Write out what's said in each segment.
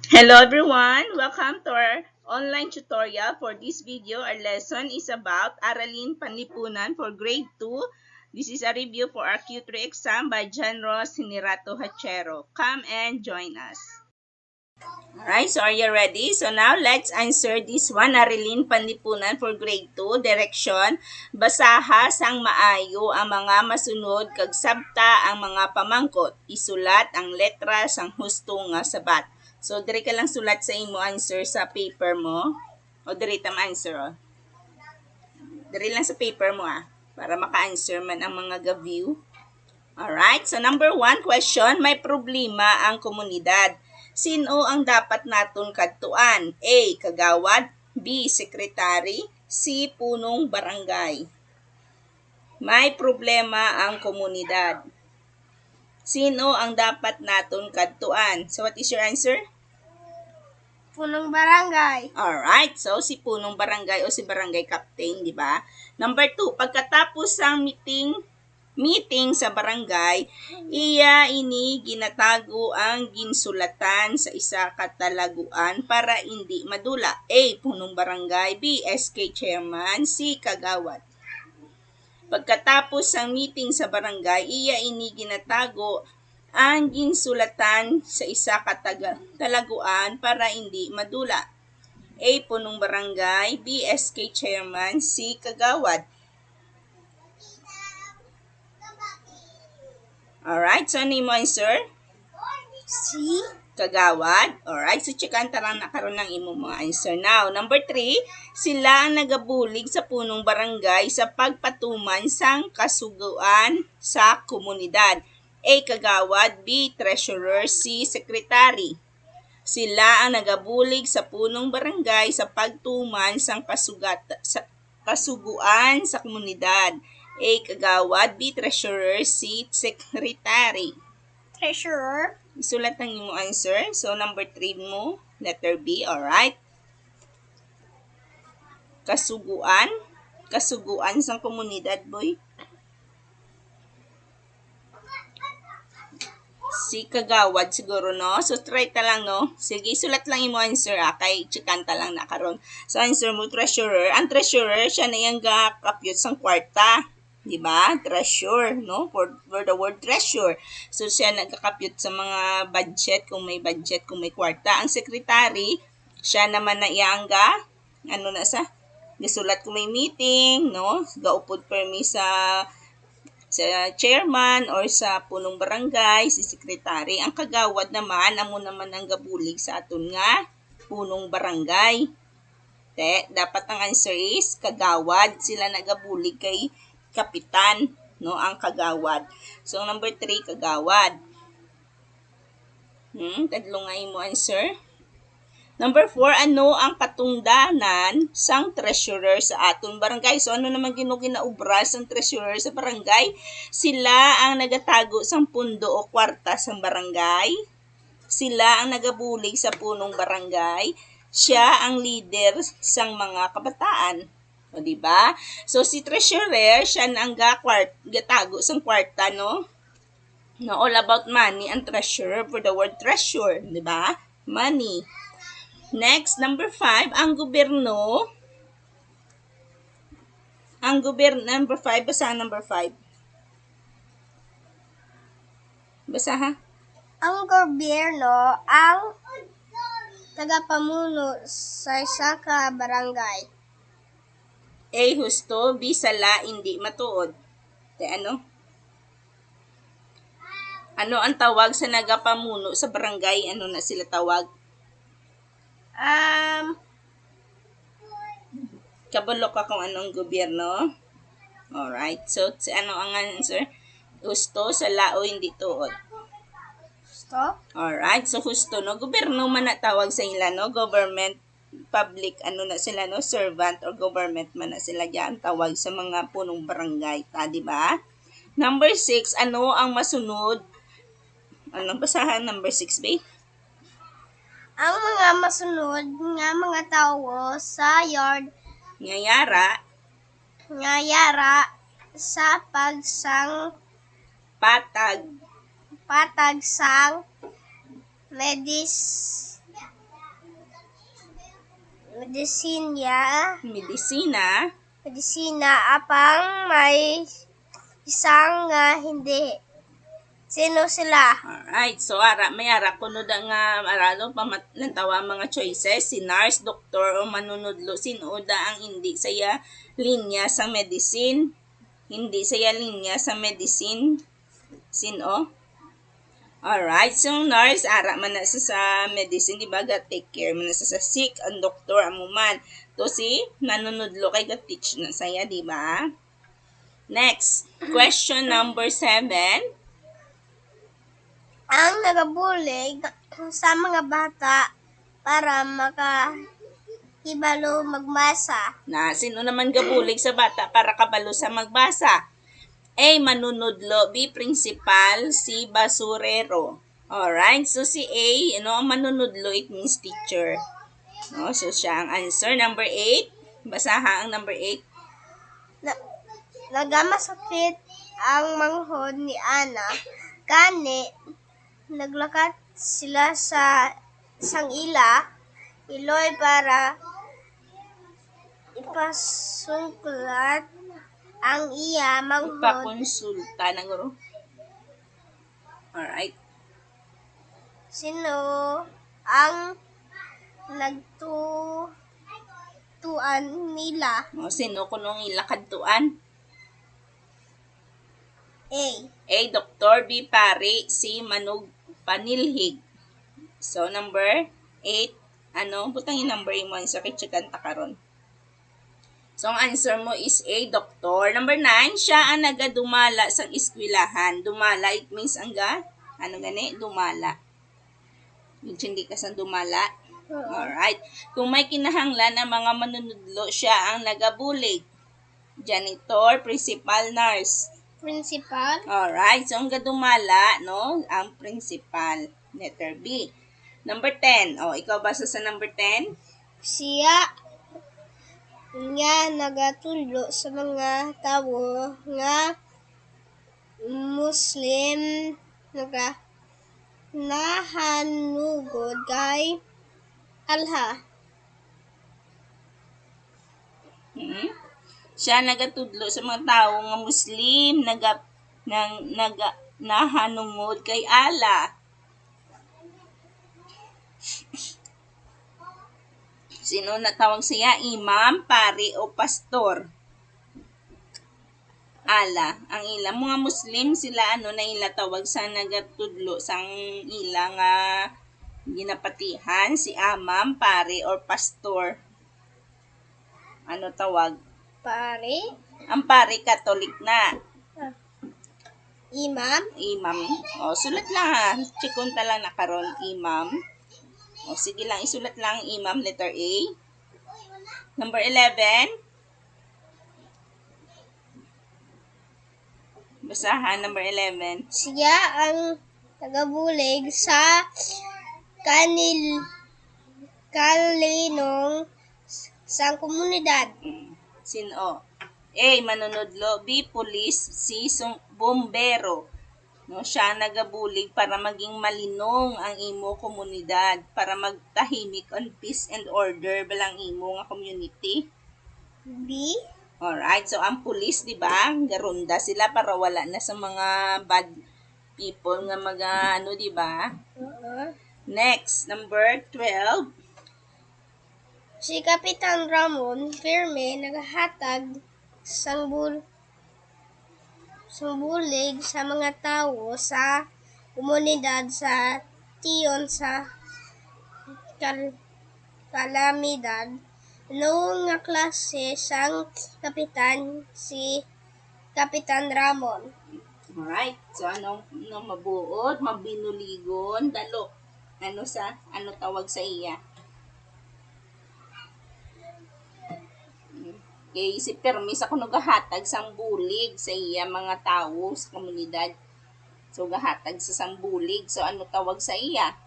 Hello everyone! Welcome to our online tutorial. For this video, our lesson is about Aralin Panlipunan for Grade 2. This is a review for our Q3 exam by John Ross Hinirato Hachero. Come and join us. Alright, so are you ready? So now let's answer this one. Aralin Panlipunan for Grade 2. Direction. Basaha sang maayo ang mga masunod kag sabta ang mga pamangkot. Isulat ang letra sang husto nga sabat. So, diri ka lang sulat sa imo answer sa paper mo. O, diri tam answer, o. Diri lang sa paper mo, para maka-answer man ang mga ga-view. Alright, so number 1 question, may problema ang komunidad. Sino ang dapat naton kadtuan? A. Kagawad. B. Sekretary. C. Punong barangay. May problema ang komunidad. Sino ang dapat naton kadtuan? So, what is your answer? Punong barangay. Alright, so si punong barangay o si barangay captain, di ba? Number 2, pagkatapos ng meeting sa barangay, iya ini ginatago ang ginsulatan sa isa katalaguan para hindi madula. A. Punong barangay. B. SK chairman. C. Kagawad. Pagkatapos ng meeting sa barangay, iya ini ginatago ang ginsulatan sa isa katalaguan para hindi madula. A. Punong barangay. B. SK chairman. C. Kagawad. Alright, so ano yung answer? C. Kagawad. Alright, so checkan tarang nakaroon ng imo mga answer. Now, number 3, sila ang nagabulig sa punong barangay sa pagpatuman sang kasuguan sa komunidad. A. Kagawad. B. Treasurer. C. Secretary. Sila ang nagabulig sa punong barangay sa pagtuman sa kasuguan sa komunidad. A. Kagawad. B. Treasurer. C. Secretary. Treasurer. Isulat ang imo answer. So, number 3 mo, letter B. Alright. Kasuguan. Kasuguan sa komunidad, boy. Si Kagawad siguro, no? So, try ta lang, no? Sige, sulat lang imo answer, kay chikanta lang na karon. So, answer mo, treasurer. Ang treasurer, siya na yung kapyot sang kwarta. Diba? Treasure, no? For the word treasure. So, siya nagkakapyot sa mga budget, kung may budget, kung may kwarta. Ang secretary, siya naman na iangga, ano na sa? Gisulat kung may meeting, no? Gaupod permi sa chairman or sa punong barangay, si sekretary. Ang kagawad naman, amo naman ang gabulig sa aton nga punong barangay. Dapat ang answer is kagawad. Sila nagabulig kay kapitan, no, ang kagawad. So, number 3, kagawad. Tadlo nga mo answer. Number 4, ano ang katungdanan sang treasurer sa aton barangay? So, ano naman ginaubra sang treasurer sa barangay? Sila ang nagatago sang pundo o kwarta sa barangay. Sila ang nagabulig sa punong barangay. Siya ang leader sang mga kabataan. O, diba? So, si treasurer, siya ang gatago sang kwarta, no? No, all about money and treasurer for the word treasure, diba? Money. Next, number 5, ang gobyerno, number 5, basa number 5. Basa ha? Ang gobyerno ang tagapamuno sa isa ka barangay. A. Husto. B. Sala, hindi matuod. Ano? Ano ang tawag sa nagapamuno sa barangay? Ano na sila tawag? Kabalo ka kung anong gobyerno? Alright. So, ano ang answer? Husto, sala, o hindi tuod. Husto. Alright. So, husto, no? Gobyerno man na tawag sa ila, no? Government, public, ano na sila, no? Servant or government man na sila dyan. Tawag sa mga punong barangay. Diba? Number 6, ano ang masunod? Anong basahan? Number 6, ba? Ang mga masunod nga mga tawo sa yard Ngayara sa pagsang patag patag sang medisina, apang may isang nga hindi. Sino sila? alright, so may ara kuno da nga aralo pamatlantawa mga choices, si nurse, doktor, o manunudlo. Sino da ang hindi saya linya sa medicine? Hindi saya linya sa medicine. Sino? Alright, so nurse, ara man na sa medicine, di ba? Take care man na sa sick, ang doktor, amuman. To si nanunudlo kay teach na saya, di ba? Next, question number 7. Ang nagabulig sa mga bata para makahibalo magbasa. Sino naman gabulig sa bata para kabalo sa magbasa? A. Manunudlo. B. Principal. C. Basurero. Alright, so si A, ang manunudlo, it means teacher. No, so siya ang answer. Number 8. Basaha ang number 8. Nagamasakit ang manghod ni Ana. Kani, naglakat sila sa isang iloy para ipasungkulat ang iya manghod. Ipakonsulta na guro. Alright. Sino ang nagtuan nila? Sino kunong ilakadtuan? A. Doktor. B. Pari. C. Manug Panilhig. So, number 8. Butang yung number mo sa kitchikan takaron. So, ang answer mo is A. Doktor. Number 9. Siya ang nagadumala sa eskwelahan. Dumala, it means dumala. Hindi ka sa dumala. Alright. Kung may kinahanglan ng mga manunudlo, siya ang nagabulig. Janitor, principal, nurse. Principal. Alright. So, ang gadumala, ang principal. Letter B. Number 10. Ikaw basa sa number 10? Siya nga nagatudlo sa mga tawo nga Muslim nahanugod kay Allah. Siya nagatudlo sa mga tao nga Muslim, nahanungod kay Allah. Sino natawag siya? Imam, pari, o pastor? Allah. Ang ilang mga Muslim, sila na ila tawag sa nagatudlo sang ilang ginapatihan, si amam, pari, or pastor. Ano tawag? Pari. Ang pari, Katolik na. Imam. Sulat lang Chikon lang na karon, imam. Sige lang, isulat lang imam, letter A. Number 11. Basahan, number 11. Siya ang nagabulig sa kalinong sa komunidad. Sino? A. Manunudlo. B. Police. C. Bombero. Siya nagabulig para maging malinong ang imo komunidad, para magtahimik on peace and order balang imo nga community. B. Alright, so ang police, di ba? Garunda sila para wala na sa mga bad people nga di ba? Next, number 12. Si Kapitan Ramon Firme naghatag sumbulig sa mga tao sa komunidad sa tiyon sa kalamidad. Noong nga klase sang kapitan si Kapitan Ramon. Alright, so ano mabuod, mabinuligon, dalo. Ano tawag sa iya? Okay, si Permis ako gahatag sang bulig sa iya mga tao sa komunidad. So, gahatag sa sambulig. So, ano tawag sa iya?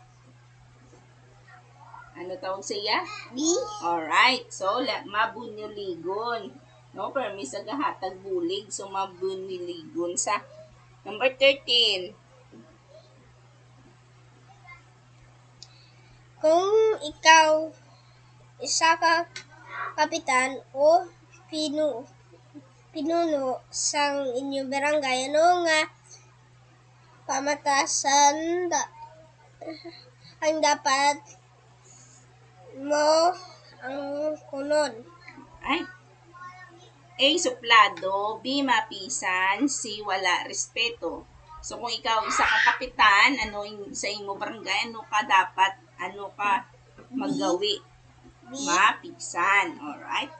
Ano tawag sa iya? B. Alright. So, mabunuligon. Permis sa gahatag bulig. So, mabunuligon sa. Number 13. Kung ikaw isa ka kapitan o pinuno sang inyong barangay, ano nga pamatasan ang dapat mo ang kunod? Ay, A. Suplado, B. Mapisan, C. Wala respeto. So, kung ikaw isa ka kapitan, ano sa imo barangay, ano ka dapat, ano ka maggawi? B. Mapisan. Alright?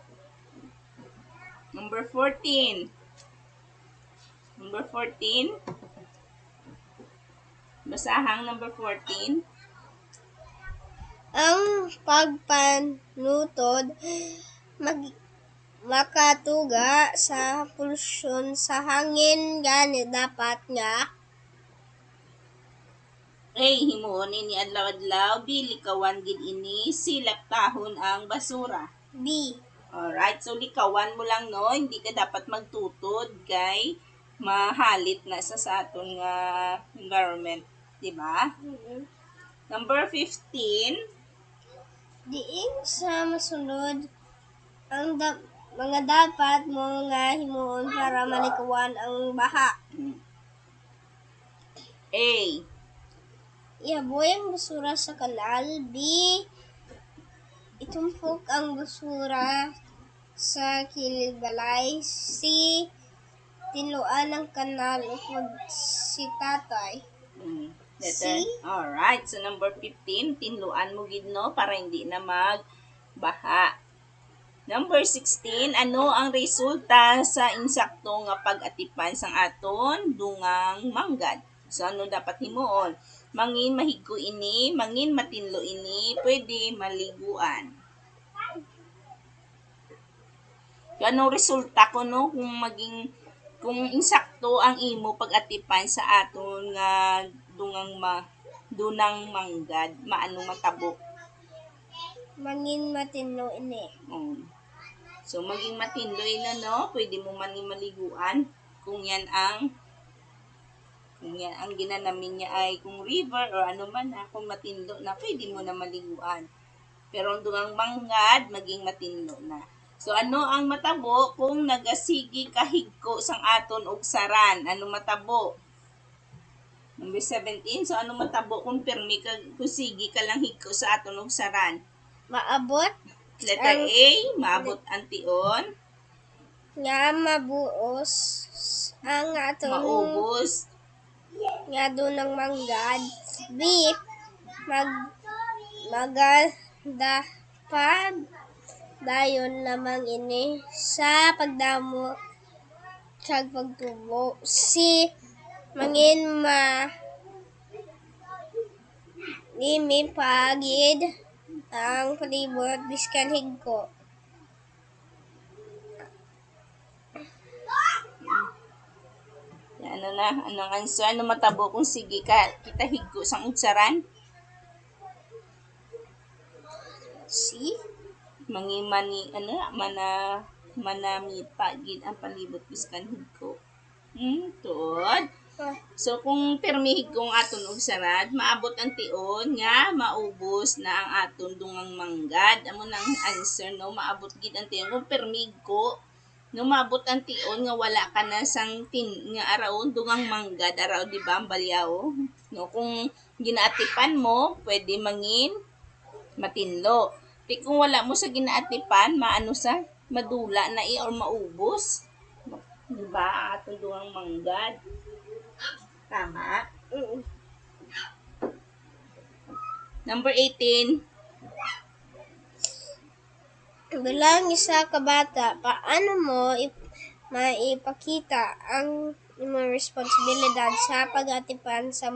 Number 14. Number 14. Basahang number 14. Ang pagpanutod makatuga sa polusyon sa hangin, gani dapat nga A. Himuon ini adlaw-adlaw, B. Likawan gid ini, C. Laktahon ang basura. B. Alright, so likawan mo lang no, hindi ka dapat magtutod kay mahalit na sa aton nga environment, di ba? Number 15. Diin sa masunod ang mga dapat mo nga himuon para malikawan ang baha. A. Ihaboy ang basura sa kanal. B. Itumpok ang basura sa kilid balay. C. Tinuan ang kanal o magsitatay. Letter. Alright, so number 15, tinluan mo gid no para hindi na magbaha. Number 16, ano ang resulta sa insakto nga pag-atipan sang aton dungang manggad? So ano dapat himuon? Mangin mahigko ini, mangin matinlo ini, pwede maliguan. So, anong resulta ko no kung insakto ang imo pag-atipan sa aton nga dunang manggad, maano matabok? Mangin matinlo ini. So, maging matinloy na, no? Pwede mo maliguan kung yan ang ginanamin niya ay kung river or ano man na, kung matinlo na, pwede mo na maliguan. Pero ang dungang manggad, maging matinlo na. So, ano ang matabo kung nagasigi kahigko sang aton og saran? Ano matabo? Number 17, so ano matabo kung pirmi ka, kung sige ka lang higko sa aton og saran? Maabot Letter A, maabot ang tion. nga mabuos ang aton Maubos. nga dunang manggad. B. Magandapad dayon lamang ini sa pagdamo kag pagtubo. C. Mangin limipagid ang palibot biskan higko. Ano na, anong answer? Ano matabo kung sige ka, kita higko sang utsaran? C. Mangimani, manamipagid ang palibot biskan higko. Tuod. So, kung permihig kong aton og sarad, maabot ang tion nga maubos na ang aton dungang manggad. Amo nang answer, no? Maabot gid ang tion. Kung permihig ko, no, maabot ang tion nga wala ka na sang nga araon dungang manggad, araw di ba ang balyaw? No, kung ginaatipan mo, pwede mangin matinlo. Di kung wala mo sa ginaatipan, maano sa madula na or maubos. Di ba? Aton dungang manggad. Tama. Number 18. Bilang isa ka bata, paano mo maipakita ang imong responsibilidad sa pag-atipan sa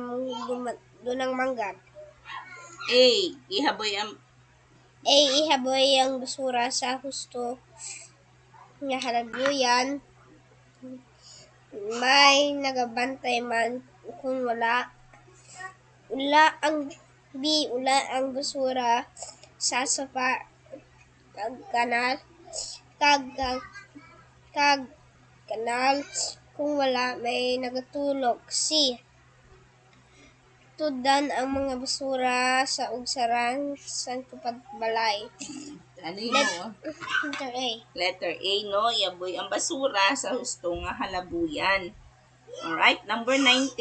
dunang manggad? A. Ihaboy ang basura sa husto nga halagluyan. May nagabantay man kung wala. Ula ang basura sa sopa kag kanal kung wala may nagatulog. C. Tudan ang mga basura sa ugsaran sa tupad balay. Ano yun mo? Letter A. Letter A, no? Iaboy ang basura sa husto nga halabuyan. Alright, number 19.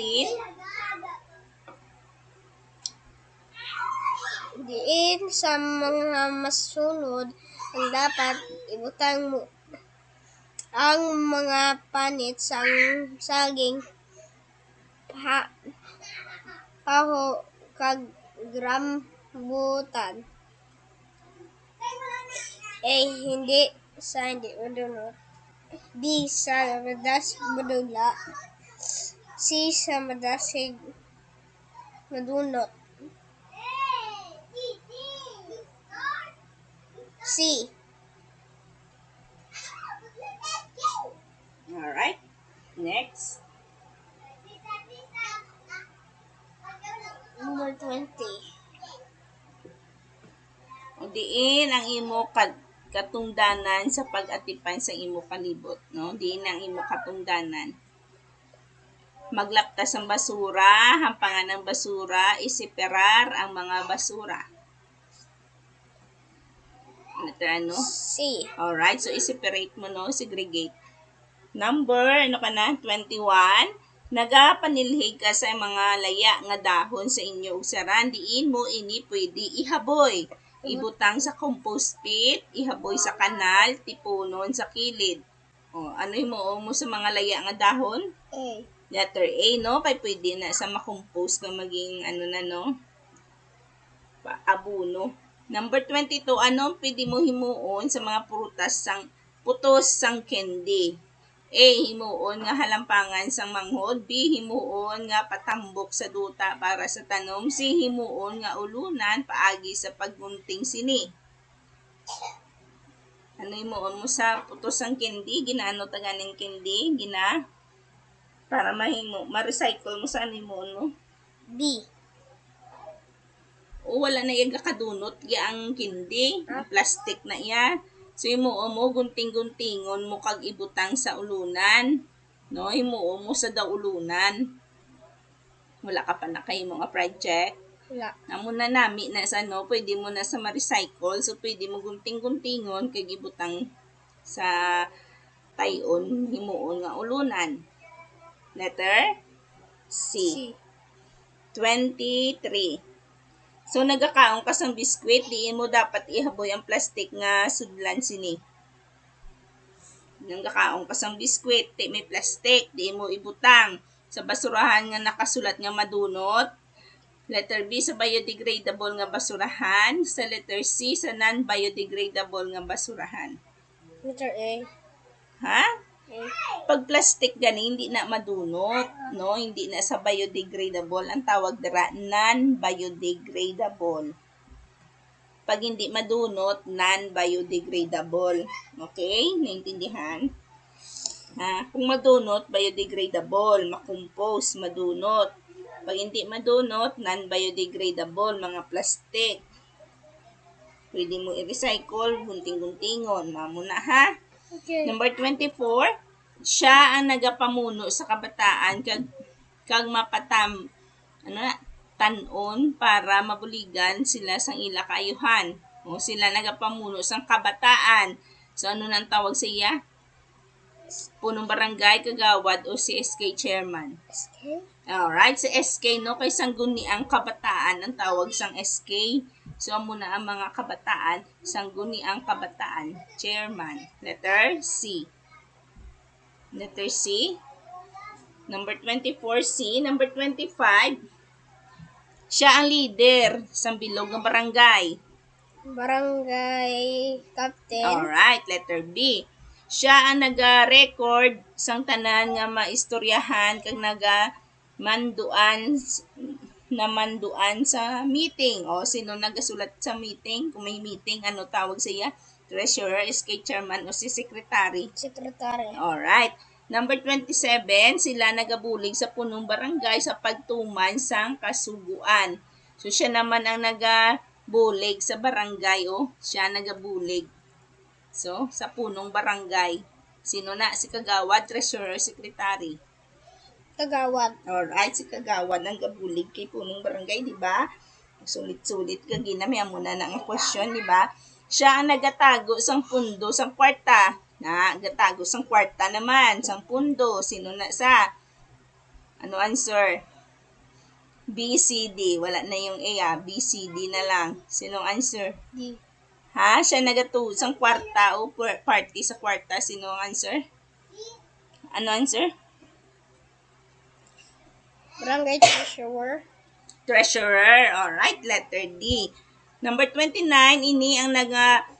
Diin sa mga masunod ang dapat ibutang mo ang mga panit sang saging paho kag rambutan. A. Hindi madunot. B. Sa madas madula. C. Sa madasig madunot. C. Alright, next. Number 20. O diin ang imo katungdanan sa pag-atipan sa imo palibot, no? Diin ang imo katungdanan. Maglaptas ang basura, hampangan ng basura, isiperar ang mga basura. Letter ano? C. Alright, so i-separate mo, no? Segregate. Number, 21. Nagapanilhig ka sa mga laya nga dahon sa inyo ug saran, diin mo ini pwede ihaboy. Ibutang sa compost pit, ihaboy sa kanal, tipunon sa kilid. O, ano mo sa mga laya nga dahon? A. Letter A, no? Kay pwede na sa makompose na maging, no? Abono. Number 22, anong pwede mo himuon sa mga putos sang candy? A. Himuon nga halampangan sang manghod. B. Himuon nga patambok sa duta para sa tanom. C. Himuon nga ulunan paagi sa paggunting sini. Ano himuon mo sa putos sang candy? Ginaano taganing candy? Para ma-recycle mo sa himuon mo? B. O wala na yung kakadunot ang kindi, ang plastic na iya. So himuon mo gunting-guntingon mo kag ibutang sa ulunan, no? Himuon mo sa daulunan. Wala ka pa na kay mga project. Wala. Amo na nami na sa pwede mo na sa ma-recycle, so pwede mo gunting-guntingon kag ibutang sa tayon himuon nga ulunan. Letter C. 23. So, nagakaon ka sang biskwit, diin mo dapat ihaboy ang plastic nga sudlan sini. Nagakaon ka sang biskwit, may plastic, diin mo ibutang sa basurahan nga nakasulat nga madunot. Letter B, sa biodegradable nga basurahan. Sa letter C, sa non-biodegradable nga basurahan. Letter A. Ha? A. Pag plastic gani, hindi na madunot, no? Hindi na sa biodegradable. Ang tawag dira, non-biodegradable. Pag hindi madunot, non-biodegradable. Okay? Naintindihan? Kung madunot, biodegradable. Makompose, madunot. Pag hindi madunot, non-biodegradable, mga plastic. Pwede mo i-recycle, gunting-guntingon. Mamuna ha? Okay. Number 24, siya ang nagapamuno sa kabataan kag mapatam tanon para mabuligan sila sang ila kaayuhan. O sila nagapamuno sang kabataan. So ano nang tawag sa iya? Punong barangay, kagawad o si SK chairman. SK? Alright, si SK no kay sangguni ang kabataan ang tawag sang SK. So amo na ang mga kabataan, sangguni ang kabataan, chairman. Letter C. Letter C. Number 24 C. Number 25. Siya ang leader sa bilog ng barangay. Barangay captain. Alright, letter B. Siya ang naga-record sang tanan nga maistoryahan kag namanduan sa meeting. O sino nagasulat sa meeting? Kung may meeting, ano tawag siya? Treasurer, SK chairman o si secretary? Secretary. Alright. Number 27, sila nagabulig sa punong barangay sa pagtuman sang kasuguan. So siya naman ang nagabulig sa barangay siya nagabulig. So sa punong barangay. Sino na? Si kagawad, treasurer, secretary. Kagawad. Alright, si kagawad ang gabulig kay punong barangay, di ba? Sulit-sulit ka ginamaya mo na ang question, di ba? Siya ang nagatago sang pundo sang kwarta. Na, gatago sang kwarta naman, sang pundo. Sino na sa? Ano answer? B, C, D. Wala na yung A, B, C, D na lang. Sinong answer? D. Ha? Siya nagatuod sang kwarta o party sa kwarta. Sino ang answer? Ano answer? Barangay treasurer. Treasurer. Alright, letter D. Number 29, ini ang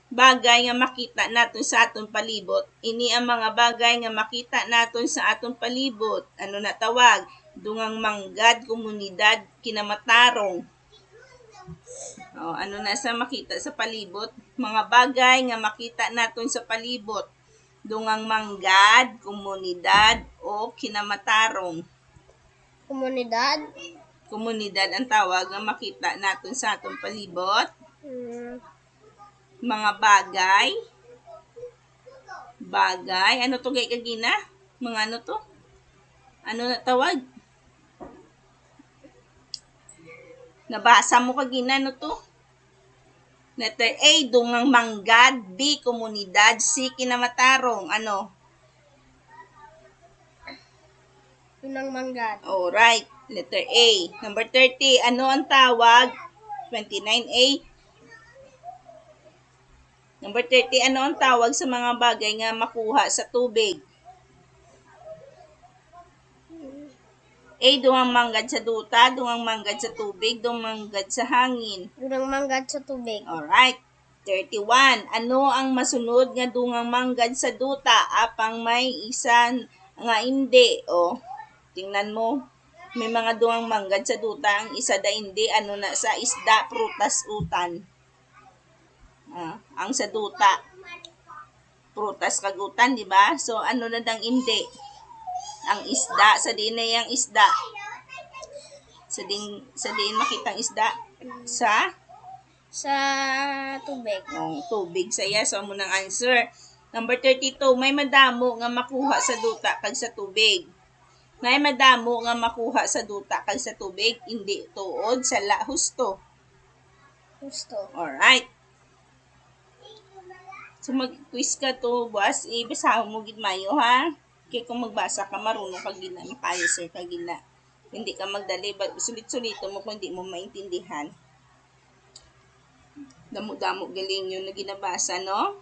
bagay nga makita naton sa atong palibot. Ini ang mga bagay nga makita naton sa atong palibot. Ano na tawag? Dungang manggad, komunidad, kinamatarong. Ano na sa makita sa palibot? Mga bagay nga makita naton sa palibot. Dungang manggad, komunidad, o kinamatarong. Komunidad. Komunidad ang tawag nga makita naton sa atong palibot. Mga bagay. Bagay. Ano to gay kagina? Mga ano to? Ano na tawag? Nabasa mo kagina ano to? Letter A, dungang manggad. B, komunidad. C, kinamatarong. Ano? Dungang manggad. Alright. Letter A. Number 30, ano ang tawag? 29A. Number 30, ano ang tawag sa mga bagay nga makuha sa tubig? A, dungang manggad sa duta, dungang manggad sa tubig, dungang manggad sa hangin. Dungang manggad sa tubig. Alright. 31. Ano ang masunod nga dungang manggad sa duta apang may isan nga hindi? Tingnan mo. May mga dungang manggad sa duta, ang isa da hindi. Ano na sa isda, prutas, utan. Ang sa duta, prutas kag utan, di ba? So, ano na dang hindi? Ang isda, sa din na yung isda. Sa din makitang isda. Sa tubig. Tubig saya. So, mo nang answer. Number 32, may madamo nga makuha sa duta kag sa tubig. May madamo nga makuha sa duta kag sa tubig, hindi tuod sa husto. Husto. Alright. So, mag-quiz ka to, boss. Ibasahon mo gid mayo, ha? Kaya kung magbasa ka, marunong ka gina, maka-answer ka gina. Hindi ka magdali, but sulit-sulito mo kung hindi mo maintindihan. Damo-damo galing yun na ginabasa, no?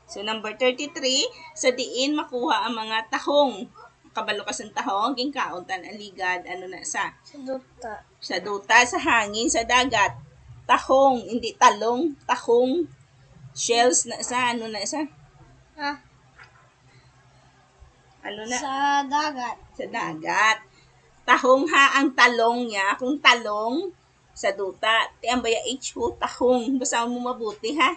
So, number 33, sa diin makuha ang mga tahong. Kabalo ka sa tahong, gingkauntan, aligad, ano na sa? Sa duta. Sa duta, sa hangin, sa dagat. Tahong, hindi talong, tahong. Shells na sa, ano na sa? Ano na? Sa dagat. Sa dagat. Tahong ha, ang talong niya. Kung talong, sa duta. Tiyan ba yung H-ho? Tahong. Basta mo mabuti ha.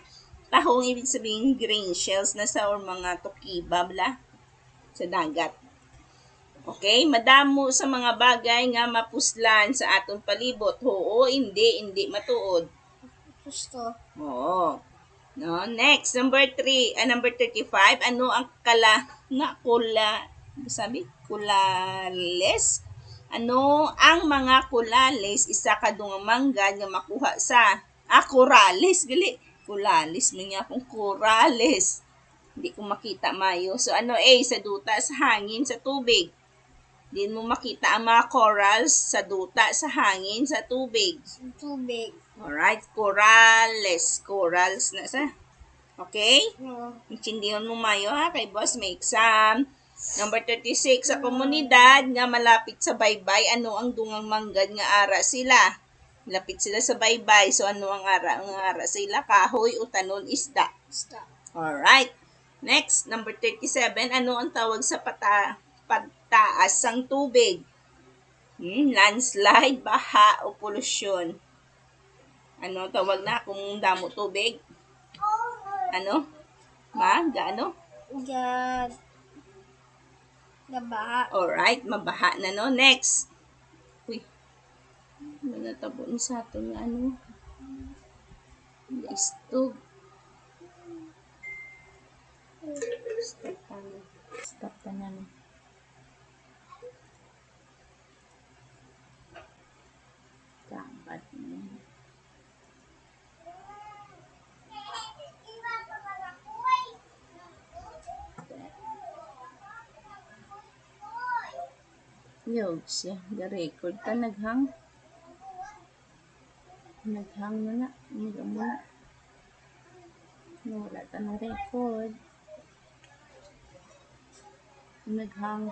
Tahong, ibig sabihin grain shells na sa or mga tukiba, bla. Sa dagat. Okay? Madamo sa mga bagay nga mapuslan sa atong palibot. Oo, hindi matuod. Husto. Oo. No, next, number 35, ano ang kulales? Ano ang mga kulales isa ka dungang manggad nga makuha sa corales gali. Kulales man niya kung corales. Hindi ko makita mayo. So ano A, sa duta, sa hangin, sa tubig. Hindi mo makita ang mga corals sa duta, sa hangin, sa tubig. Sa tubig. Alright, corals na sa. Okay? Oo. Intindihan mo mayo ha, kay boss may exam. Number 36, sa komunidad nga malapit sa baybay, ano ang dungang manggad nga ara sila? Lapit sila sa baybay, so ano ang ara? Ang ara sila, kahoy, utanon, isda. Isda. Alright. Next, number 37, ano ang tawag sa pagtaas ng tubig? Landslide, baha, o polusyon? Ano tawag na kung damo tubig? Ano? Gaano? Gabaha. Alright, mabaha na no. Next. Uy. Natabo ni sa ato nga ano. Stop. Stop pa na. Dapat. Yog siya. Ga-record ta naghang. Naghang na na. Mga muna. Wala ta ng record. Naghang.